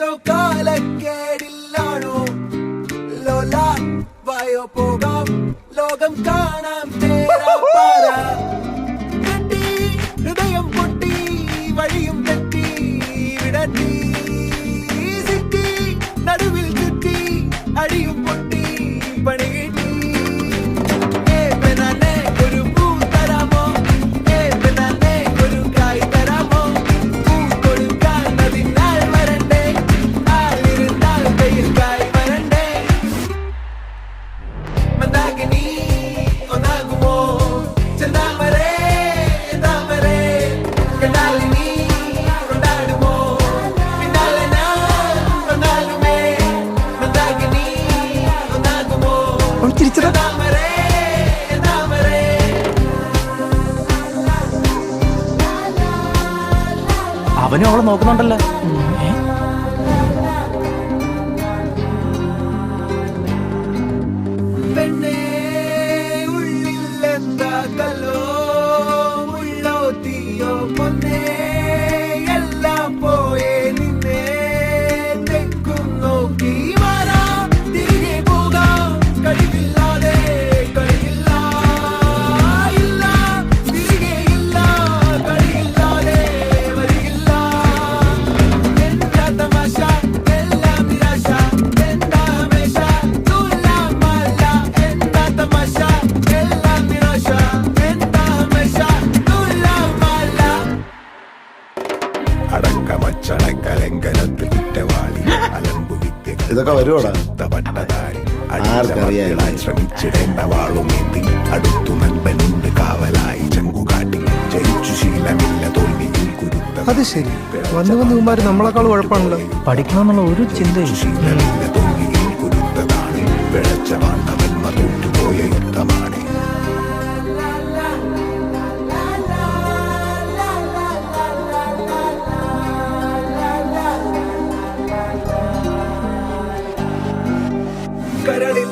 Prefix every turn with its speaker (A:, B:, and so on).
A: ഏതോ കാലക്കേടില്ലാണോ ലോല വായോ പോകാം ലോകം കാണാം തേരാപ്പാര കെട്ടി ഹൃദയം പൊട്ടി വഴിയും തെറ്റി വിടട്ടി സിറ്റി നടുവിൽ ചുറ്റി അടിയും പൊട്ടി പണി കിട്ടി ഒരു പൂ തരാമോ ഒരു കായ് തരാമോ പൂ കൊടുക്കാൻ അതിനാൾ വരണ്ടേ ആളിരുന്നാൽ കയ്യിൽ കായ് വരണ്ടേ മന്ദാകിനി ഒന്നാകുമോ ചെന്താമരേ താമരേ കണ്ടാലിനി കൊണ്ടാടുമോ പിന്നാലെ ഞാൻ കൊണ്ടാലുമേ മന്ദാകിനി ഒന്നാകുമോ ചെന്താമരേ താമരേ
B: അവനും അവളെ നോക്കുന്നുണ്ടല്ലോ.
A: പെണ്ണേ ഉള്ളിൽ എന്താ കല്ലോ ഉള്ളോ തീയോ പൊന്നേ എല്ലാം പോയേ നിന്നെ തെക്കും നോക്കി വരാം തിരികെ പോകാം കഴിവില്ലാതെ കഴിയില്ല ഇല്ല തിരികെ ഇല്ല കഴിയില്ലാതെ വരികില്ല എന്താ തമാശ എല്ലാം നിരാശ എന്താ ഹമേശ തുലാമല്ല എന്താ തമാശ എല്ലാം നിരാശ എന്താ ഹമേശ തുലാമല്ല
C: അടക്കമച്ചടക്കലങ്കനത്ത് കുറ്റവാളി അലമ്പു
D: ഇതൊക്കെ വരുവോടാ? ആർക്കറിയാം?
C: ശ്രമിച്ചിടേണ്ട വാളുമേന്തി അടുത്തു നൻപനുണ്ട് കാവലായി ചെങ്കുകാട്ടി ജയിച്ചു ശീലമില്ല തോൽവിയിൽ കുരുത്ത
E: അത് ശരി, വന്നു വന്നുമാര് നമ്മളെക്കാൾ കുഴപ്പമാണല്ലോ.
B: പഠിക്കണമെന്നുള്ള ഒരു ചിന്തയും
C: ശീലമില്ല തോൽവിയിൽ കുരുത്തതാണ് പിഴച്ച വാണ്ടവന്മ തോറ്റുപോയ യുദ്ധമാണ്
A: കരളിൽ